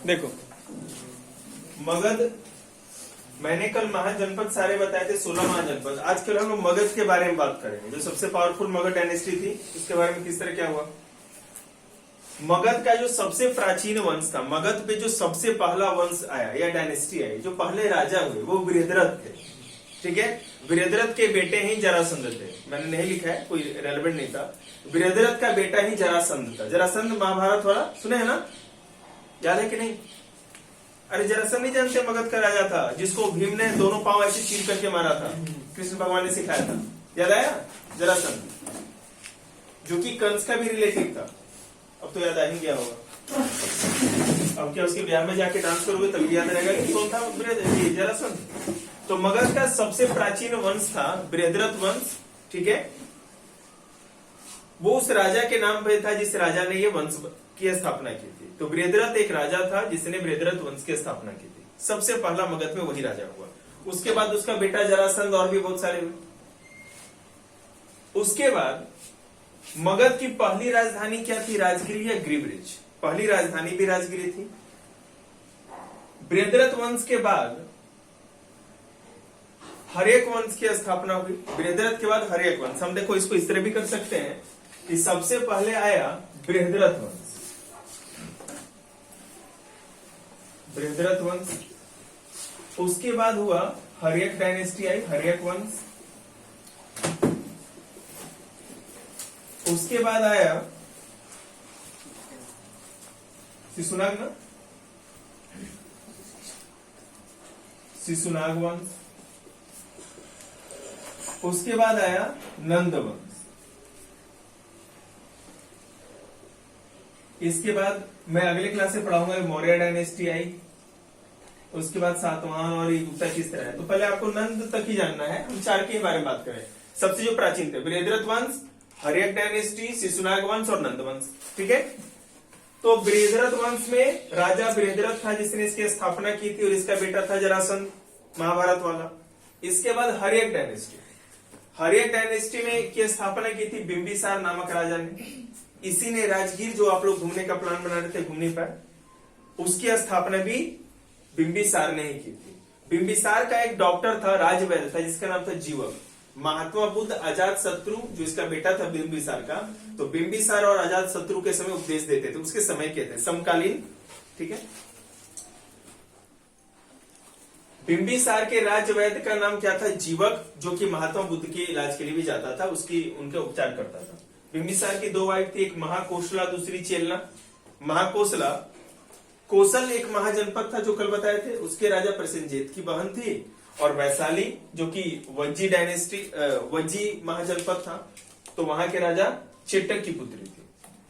देखो, मगध, मैंने कल महाजनपद सारे बताए थे, 16 महाजनपद। आजकल हम लोग मगध के बारे में बात करेंगे, जो सबसे पावरफुल मगध डायनेस्टी थी, उसके बारे में किस तरह क्या हुआ। मगध का जो सबसे प्राचीन वंश था, मगध पे जो सबसे पहला वंश आया या डायनेस्टी आई, जो पहले राजा हुए वो बृहद्रथ थे। ठीक है, बृहद्रथ के बेटे ही जरासंध थे। मैंने नहीं लिखा है, कोई रेलेवेंट नहीं था। बृहद्रथ का बेटा ही जरासंध था। जरासंध महाभारत वाला सुने है ना, याद है कि नहीं? अरे जरासंध नहीं जानते, मगध का राजा था जिसको भीम ने दोनों पांव ऐसे चीर करके मारा था, कृष्ण भगवान ने सिखाया था, याद आया? जरासंध, जो कि कंस का भी रिलेटिव था। अब तो याद आ ही गया होगा। अब क्या उसके ब्याह में जाके डांस करोगे तभी याद रहेगा कि कौन था जरासंध। तो मगध का सबसे प्राचीन वंश था बृहद्रथ वंश। ठीक है, वो उस राजा के नाम पे था जिस राजा ने ये वंश की स्थापना की थी। तो बृहद्रथ एक राजा था जिसने बृहद्रथ वंश की स्थापना की थी। सबसे पहला मगध में वही राजा हुआ। उसके बाद उसका बेटा जरासंध और भी बहुत सारे हुए। उसके बाद मगध की पहली राजधानी क्या थी? राजगिरी या गिरिब्रिज। पहली राजधानी भी राजगिरी थी। बृहद्रथ वंश के बाद हर्यक वंश की स्थापना हुई। बृहद्रथ के बाद हर्यक वंश। हम देखो इसको इस तरह भी कर सकते हैं कि सबसे पहले आया बृहद्रथ वंश, बृहद्रथ वंश। उसके बाद हुआ हर्यक डायनेस्टी आई, हर्यक वंश। उसके बाद आया शिशुनाग ना, शिशुनाग वंश। उसके बाद आया नंद वंश। इसके बाद मैं अगले क्लास से पढ़ाऊंगा मौर्य डायनेस्टी आई। उसके बाद सातवाहन और गुप्ता किस तरह है। तो पहले आपको नंद तक ही जानना है, हम चार के बारे में बात करें। सबसे जो प्राचीन थे बृहद्रथ वंश, हर्यक डायनेस्टी, शिशुनाग वंश और नंद वंश। ठीक है, तो बृहद्रथ वंश में राजा बृहद्रथ था जिसने इसकी स्थापना की थी और इसका बेटा था जरासंध, महाभारत वाला। इसके बाद हर्यक डायनेस्टी, हर्यक डायनेस्टी में की स्थापना की थी बिंबिसार नामक राजा ने। इसी ने राजगीर, जो आप लोग घूमने का प्लान बना रहे थे, घूम नहीं पाए, उसकी स्थापना भी बिंबिसार ने ही की थी। बिंबिसार का एक डॉक्टर था, राजवैद्य था, जिसका नाम था जीवक। महात्मा बुद्ध अजात शत्रु, जो इसका बेटा था बिंबिसार का, तो बिंबिसार और अजात शत्रु के समय उपदेश देते थे। उसके समय के थे, समकालीन। ठीक है, बिंबिसार के राजवैद्य का नाम क्या था? जीवक, जो कि महात्मा बुद्ध के इलाज के लिए भी जाता था, उनके उपचार करता था। बिंबिसार की दो वाइफ थी, एक महाकोशला, दूसरी चेलना। महाकोशला, कोसल एक महाजनपद था जो कल बताए थे, उसके राजा प्रसेनजीत की बहन थी। और वैशाली, जो कि वज्जी डायनेस्टी, वज्जी महाजनपद था, तो वहां के राजा चेटक की पुत्री थी।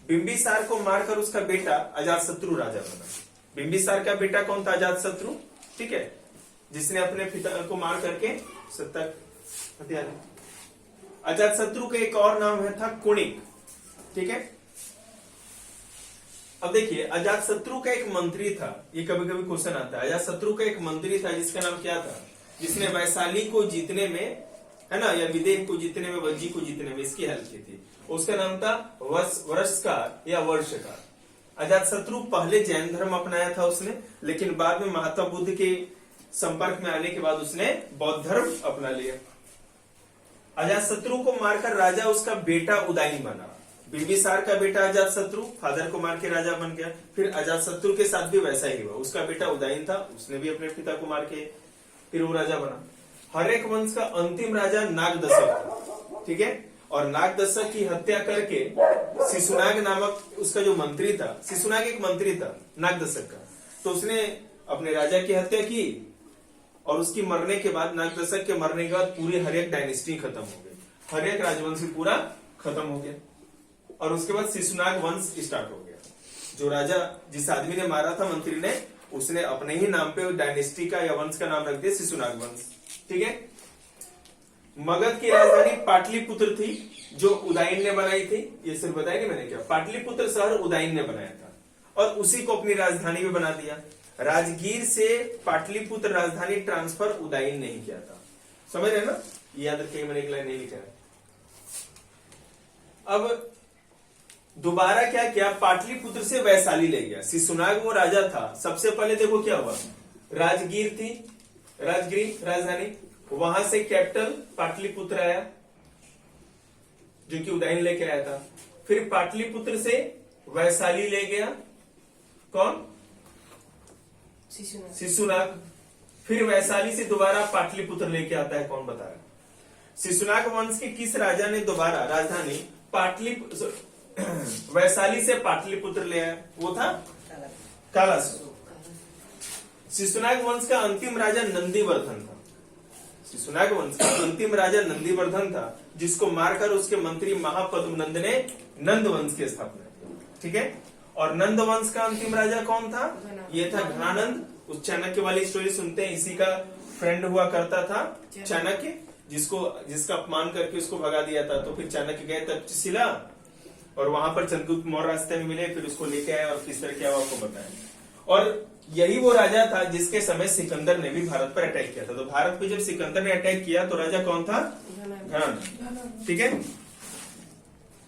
बिंबिसार को मारकर उसका बेटा अजातशत्रु राजा बना। बिंबिसार का बेटा कौन था? अजातशत्रु। ठीक है, जिसने अपने पिता को मार करके सत्ता हथिया ली। अजातशत्रु का एक और नाम है था कुणिक। ठीक है, अब देखिए अजातशत्रु का एक मंत्री था, ये कभी कभी क्वेश्चन आता है। अजातशत्रु का एक मंत्री था जिसका नाम क्या था? जिसने वैशाली को जीतने में, है ना, या विदेह को जीतने में, वज्जी को जीतने में इसकी हेल्प की थी। उसका नाम था वर्षकार या वर्षकार। अजातशत्रु पहले जैन धर्म अपनाया था उसने, लेकिन बाद में महात्मा बुद्ध के संपर्क में आने के बाद उसने बौद्ध धर्म अपना लिया। अजातशत्रु को मारकर राजा उसका बेटा उदयन बना। बिंबिसार का बेटा अजातशत्रु फादर को मार के राजा बन गया। फिर अजातशत्रु के साथ भी वैसा ही हुआ, उसका बेटा उदयन था, उसने भी अपने पिता को मार के फिर वो राजा बना। हर्यक वंश का अंतिम राजा नागदशक। ठीक है, और नागदशक की हत्या करके शिशुनाग नामक उसका जो मंत्री था, शिशुनाग एक मंत्री था नागदशक का, तो उसने अपने राजा की हत्या की। और उसकी मरने के बाद, नागदशक के मरने के बाद पूरी हर्यक डायनेस्टी खत्म हो गई, हर्यक राजवंश पूरा खत्म हो गया। और उसके बाद शिशुनाग वंश स्टार्ट हो गया। जो राजा, जिस आदमी ने मारा था मंत्री ने, उसने अपने ही नाम पे डायनेस्टी का या वंश का नाम रख दिया शिशुनाग वंश। ठीक है, मगध की राजधानी पाटलिपुत्र थी, जो उदयन ने बनाई थी। ये सिर्फ बताया कि मैंने क्या, पाटलिपुत्र शहर उदयन ने बनाया था और उसी को अपनी राजधानी भी बना दिया। राजगीर से पाटलिपुत्र राजधानी ट्रांसफर उदयन नहीं किया था। समझ रहे ना, याद रखिए, मैंने एक लाइन नहीं लिखा है। अब दोबारा क्या किया, पाटलिपुत्र से वैशाली ले गया। शिशुनाग वो राजा था, सबसे पहले देखो क्या हुआ, राजगीर थी, राजगिरी राजधानी, वहां से कैपिटल पाटलिपुत्र आया जो कि उदयन लेके आया था। फिर पाटलिपुत्र से वैशाली ले गया कौन, शिशुनाग। फिर वैशाली से दोबारा पाटलिपुत्र लेके आता है कौन, बता रहा। शिशुनाग वंश के किस राजा ने दोबारा राजधानी वैशाली से पाटलिपुत्र ले आया, वो था कालासुर। शिशुनाग वंश का अंतिम राजा नंदीवर्धन था। शिशुनाग वंश का अंतिम राजा नंदीवर्धन था, जिसको मारकर उसके मंत्री महापद्मनंद ने नंद वंश की स्थापना की। ठीक है, और नंद वंश का अंतिम राजा कौन था, ये था घनानंद। उस चाणक्य वाली स्टोरी सुनते हैं, इसी का फ्रेंड हुआ करता था चाणक्य, जिसका अपमान करके उसको भगा दिया था। तो फिर चाणक्य गए तक्षशिला और वहां पर चंद्रगुप्त मौर्य रास्ते में मिले, फिर उसको लेके आए और किस तरह क्या हुआ आपको बताया। और यही वो राजा था जिसके समय सिकंदर ने भी भारत पर अटैक किया था। तो भारत पे जब सिकंदर ने अटैक किया तो राजा कौन था, घनानंद। ठीक है।